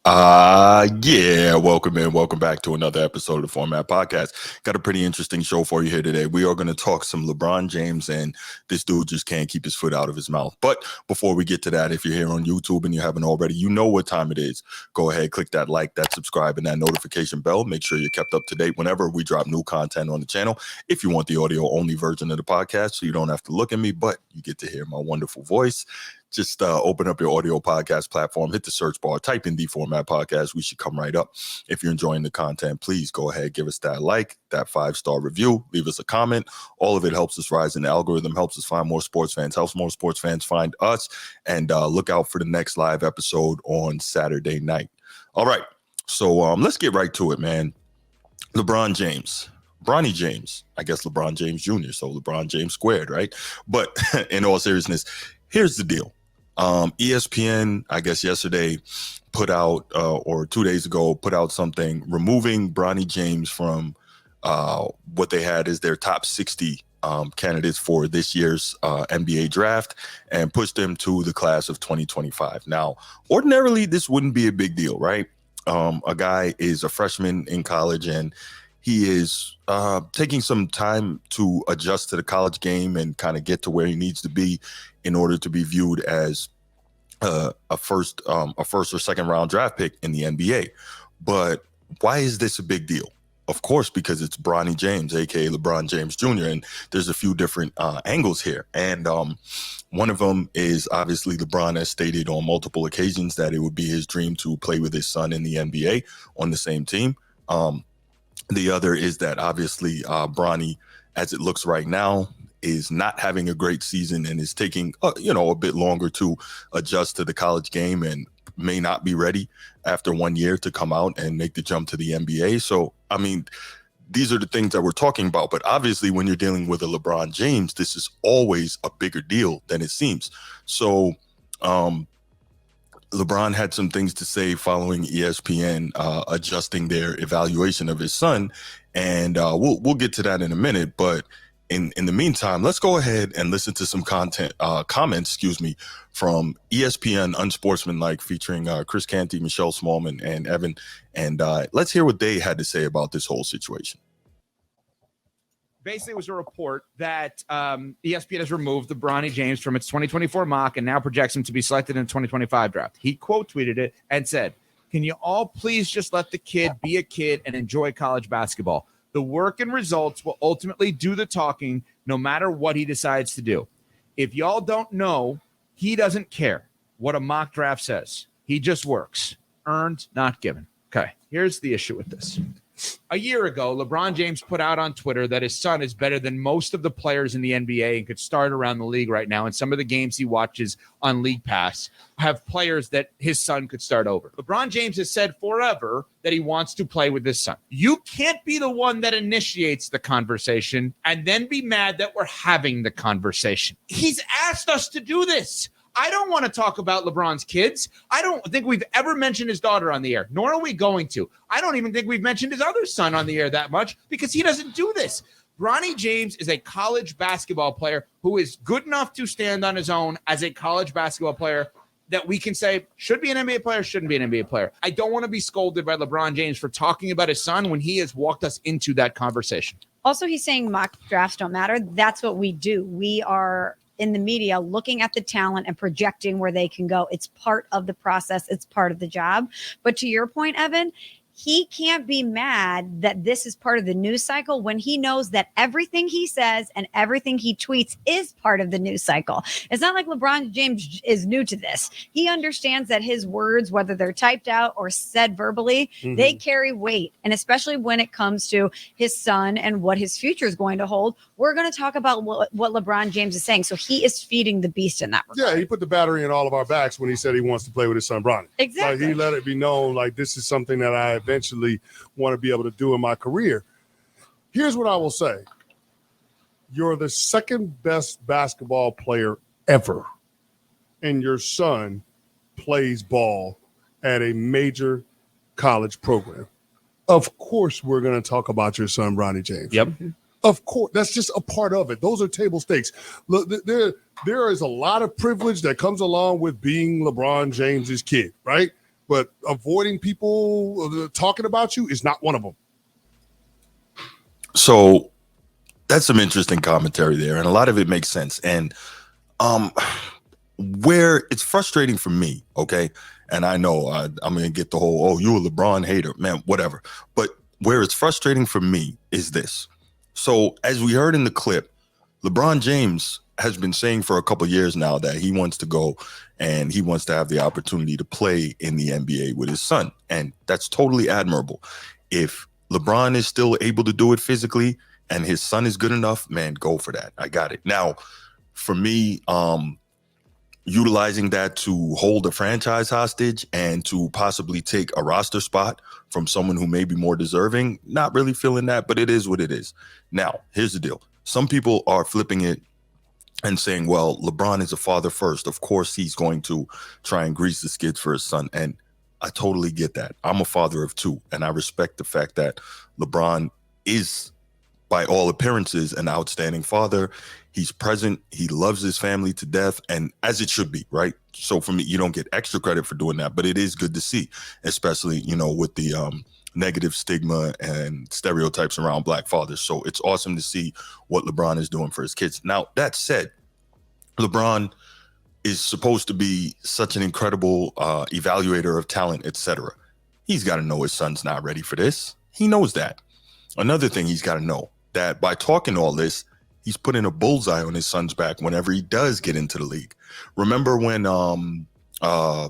Yeah, welcome back to another episode of the Format Podcast. Got a pretty interesting show for you here today. We are going to talk some LeBron James, and this dude just can't keep his foot out of his mouth. But before we get to that, if you're here on YouTube and you haven't already, you know what time it is. Go ahead, click that like, that subscribe, and that notification bell. Make sure you're kept up to date whenever we drop new content on the channel. If you want the audio only version of the podcast, so you don't have to look at me, but you get to hear my wonderful voice. Just open up your audio podcast platform, hit the search bar, type in the Format Podcast. We should come right up. If you're enjoying the content, please go ahead, give us that like, that 5-star review, leave us a comment. All of it helps us rise in the algorithm, helps us find more sports fans, helps more sports fans find us, and look out for the next live episode on Saturday night. All right, so let's get right to it, man. LeBron James. Bronny James. I guess LeBron James Jr., so LeBron James squared, right? But in all seriousness, here's the deal. ESPN, I guess yesterday, put out, or 2 days ago, put out something removing Bronny James from what they had as their top 60 candidates for this year's NBA draft and pushed them to the class of 2025. Now, ordinarily, this wouldn't be a big deal, right? A guy is a freshman in college and he is taking some time to adjust to the college game and kind of get to where he needs to be in order to be viewed as a first or second round draft pick in the NBA. But why is this a big deal? Of course, because it's Bronny James, aka LeBron James Jr., and there's a few different angles here. And one of them is obviously LeBron has stated on multiple occasions that it would be his dream to play with his son in the NBA on the same team. The other is that obviously Bronny, as it looks right now, is not having a great season and is taking, a bit longer to adjust to the college game and may not be ready after 1 year to come out and make the jump to the NBA. So, I mean, these are the things that we're talking about. But obviously, when you're dealing with a LeBron James, this is always a bigger deal than it seems. So, LeBron had some things to say following ESPN adjusting their evaluation of his son, and we'll get to that in a minute. But in the meantime, let's go ahead and listen to some comments, from ESPN Unsportsmanlike featuring Chris Canty, Michelle Smallman, and Evan, and let's hear what they had to say about this whole situation. Basically, it was a report that ESPN has removed the Bronny James from its 2024 mock and now projects him to be selected in the 2025 draft. He quote tweeted it and said, "Can you all please just let the kid be a kid and enjoy college basketball? The work and results will ultimately do the talking no matter what he decides to do. If y'all don't know, he doesn't care what a mock draft says. He just works. Earned, not given." Okay, here's the issue with this. A year ago, LeBron James put out on Twitter that his son is better than most of the players in the NBA and could start around the league right now. And some of the games he watches on League Pass have players that his son could start over. LeBron James has said forever that he wants to play with his son. You can't be the one that initiates the conversation and then be mad that we're having the conversation. He's asked us to do this. I don't want to talk about LeBron's kids. I don't think we've ever mentioned his daughter on the air, nor are we going to. I don't even think we've mentioned his other son on the air that much because he doesn't do this. Bronny James is a college basketball player who is good enough to stand on his own as a college basketball player that we can say should be an NBA player, shouldn't be an NBA player. I don't want to be scolded by LeBron James for talking about his son when he has walked us into that conversation. Also, he's saying mock drafts don't matter. That's what we do. We are in the media looking at the talent and projecting where they can go. It's part of the process. It's part of the job. But to your point, Evan, he can't be mad that this is part of the news cycle when he knows that everything he says and everything he tweets is part of the news cycle. It's not like LeBron James is new to this. He understands that his words, whether they're typed out or said verbally, they carry weight. And especially when it comes to his son and what his future is going to hold, we're going to talk about what LeBron James is saying. So he is feeding the beast in that regard. Yeah, he put the battery in all of our backs when he said he wants to play with his son, Bronny. Exactly. He let it be known, like, this is something that I eventually want to be able to do in my career. Here's what I will say. You're the second best basketball player ever, and your son plays ball at a major college program. Of course, we're going to talk about your son, Bronny James. Yep. Of course, that's just a part of it. Those are table stakes. Look, there is a lot of privilege that comes along with being LeBron James's kid, right? but avoiding people talking about you is not one of them. So that's some interesting commentary there, and a lot of it makes sense. And where it's frustrating for me, okay, and I know I'm going to get the whole, oh, you a LeBron hater, man, whatever. But where it's frustrating for me is this. So as we heard in the clip, LeBron James has been saying for a couple of years now that he wants to go and he wants to have the opportunity to play in the NBA with his son. And that's totally admirable. If LeBron is still able to do it physically and his son is good enough, man, go for that. I got it. Now, for me, utilizing that to hold a franchise hostage and to possibly take a roster spot from someone who may be more deserving, not really feeling that, but it is what it is. Now, here's the deal. Some people are flipping it and saying, well, LeBron is a father first. Of course, he's going to try and grease the skids for his son. And I totally get that. I'm a father of two, and I respect the fact that LeBron is, by all appearances, an outstanding father. He's present. He loves his family to death, and as it should be, right? So for me, you don't get extra credit for doing that, but it is good to see, especially, with the negative stigma and stereotypes around Black fathers. So it's awesome to see what LeBron is doing for his kids. Now, that said, LeBron is supposed to be such an incredible evaluator of talent, etc. He's got to know his son's not ready for this. He knows that. Another thing he's got to know, that by talking all this, he's putting a bullseye on his son's back whenever he does get into the league. Remember when Lonzo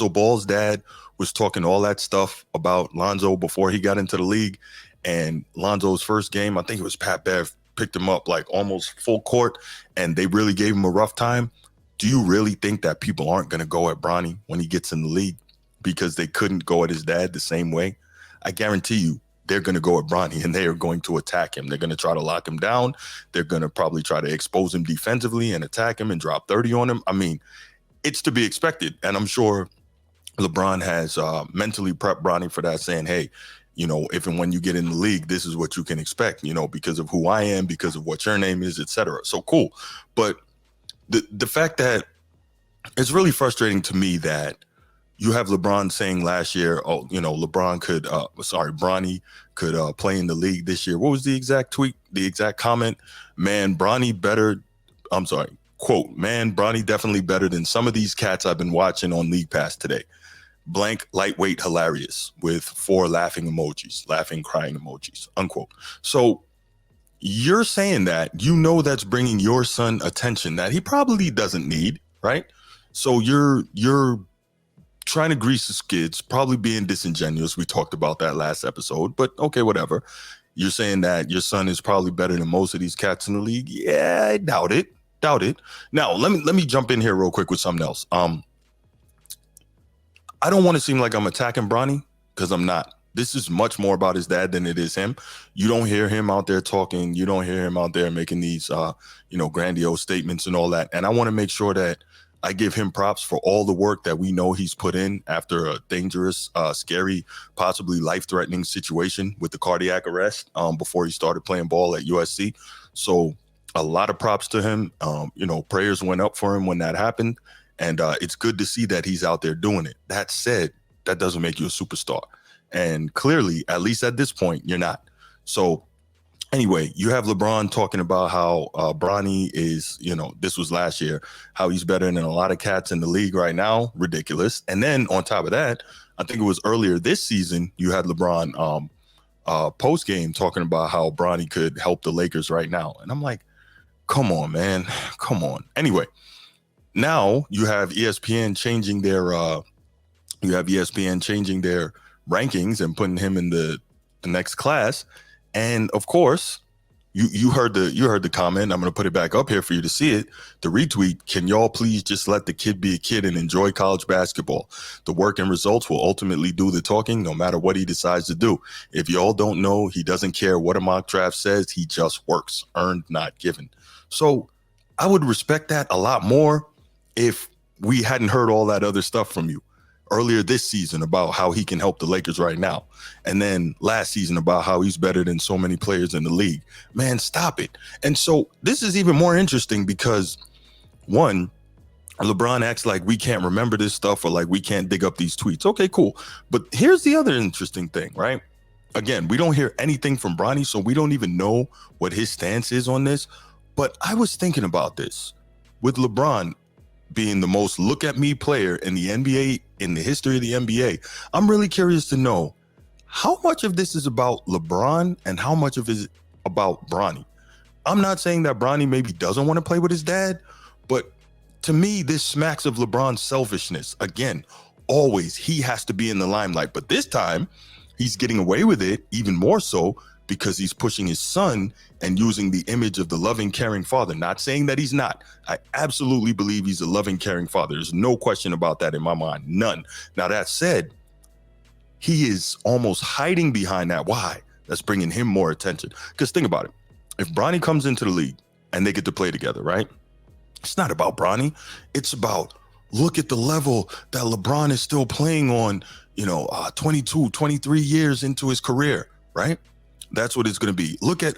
Ball's dad was talking all that stuff about Lonzo before he got into the league, and Lonzo's first game, I think it was Pat Bev, picked him up like almost full court, and they really gave him a rough time. Do you really think that people aren't going to go at Bronny when he gets in the league because they couldn't go at his dad the same way? I guarantee you, they're going to go at Bronny and they are going to attack him. They're going to try to lock him down. They're going to probably try to expose him defensively and attack him and drop 30 on him. I mean, it's to be expected. And I'm sure LeBron has mentally prepped Bronny for that, saying, hey, if and when you get in the league, this is what you can expect, because of who I am, because of what your name is, etc. So cool. But the fact that it's really frustrating to me that you have LeBron saying last year, oh, LeBron could, Bronny could play in the league this year. What was the exact tweet, the exact comment? Man, Bronny quote, man, Bronny definitely better than some of these cats I've been watching on League Pass today. Blank, lightweight, hilarious, with 4 laughing emojis, laughing, crying emojis, unquote. So you're saying that, that's bringing your son attention that he probably doesn't need, right? So you're trying to grease the skids, probably being disingenuous. We talked about that last episode, but okay, whatever. You're saying that your son is probably better than most of these cats in the league. Yeah, I doubt it. Now, let me jump in here real quick with something else. I don't want to seem like I'm attacking Bronny, because I'm not. This is much more about his dad than it is him. You don't hear him out there talking. You don't hear him out there making these, grandiose statements and all that. And I want to make sure that I give him props for all the work that we know he's put in after a dangerous, scary, possibly life-threatening situation with the cardiac arrest before he started playing ball at USC. So a lot of props to him. Prayers went up for him when that happened. And it's good to see that he's out there doing it. That said, that doesn't make you a superstar. And clearly, at least at this point, you're not. So anyway, you have LeBron talking about how Bronny is, this was last year, how he's better than a lot of cats in the league right now. Ridiculous. And then on top of that, I think it was earlier this season, you had LeBron post game talking about how Bronny could help the Lakers right now. And I'm like, come on, man. Come on. Anyway, now you have ESPN changing their rankings and putting him in the next class. And of course, you heard the comment. I'm going to put it back up here for you to see it. The retweet, can y'all please just let the kid be a kid and enjoy college basketball? The work and results will ultimately do the talking no matter what he decides to do. If y'all don't know, he doesn't care what a mock draft says. He just works. Earned, not given. So I would respect that a lot more if we hadn't heard all that other stuff from you earlier this season about how he can help the Lakers right now. And then last season about how he's better than so many players in the league. Man, stop it. And so this is even more interesting because, one, LeBron acts like we can't remember this stuff or like we can't dig up these tweets. Okay, cool. But here's the other interesting thing, right? Again, we don't hear anything from Bronny, so we don't even know what his stance is on this. But I was thinking about this with LeBron being the most look at me player in the NBA, in the history of the NBA. I'm really curious to know how much of this is about LeBron and how much of it is about Bronny. I'm not saying that Bronny maybe doesn't want to play with his dad, but to me, this smacks of LeBron's selfishness. Again, always he has to be in the limelight, but this time he's getting away with it even more so because he's pushing his son and using the image of the loving, caring father. Not saying that he's not. I absolutely believe he's a loving, caring father. There's no question about that in my mind. None. Now, that said, he is almost hiding behind that. Why? That's bringing him more attention. Because think about it. If Bronny comes into the league and they get to play together, right? It's not about Bronny. It's about, look at the level that LeBron is still playing on, 22, 23 years into his career, right? That's what it's going to be. Look at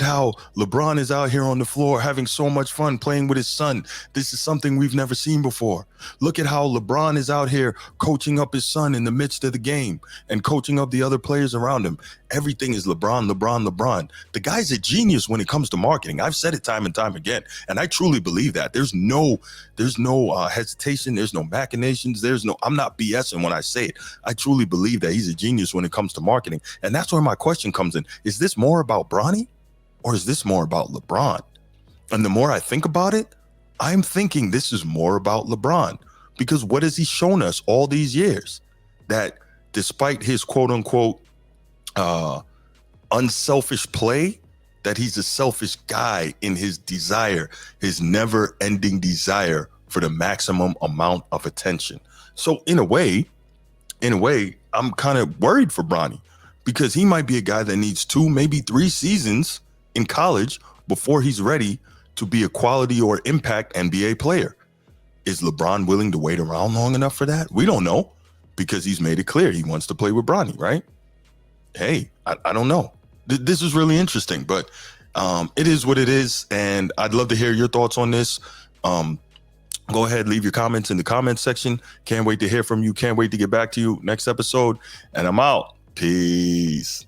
how LeBron is out here on the floor having so much fun playing with his son. This is something we've never seen before. Look at how LeBron is out here coaching up his son in the midst of the game and coaching up the other players around him. Everything is LeBron, LeBron, LeBron. The guy's a genius when it comes to marketing. I've said it time and time again, and I truly believe that. There's no hesitation. There's no machinations. I'm not BSing when I say it. I truly believe that he's a genius when it comes to marketing, and that's where my question comes in. Is this more about Bronny or is this more about LeBron? And the more I think about it, I'm thinking this is more about LeBron, because what has he shown us all these years? That despite his quote unquote unselfish play, that he's a selfish guy in his desire, his never ending desire for the maximum amount of attention. So in a way, I'm kind of worried for Bronny, because he might be a guy that needs 2, maybe 3 seasons in college before he's ready to be a quality or impact NBA player. Is LeBron willing to wait around long enough for that? We don't know, because he's made it clear he wants to play with Bronny, right? Hey, I don't know. This is really interesting, but it is what it is, and I'd love to hear your thoughts on this. Go ahead, leave your comments in the comments section. Can't wait to hear from you. Can't wait to get back to you next episode, and I'm out. Peace.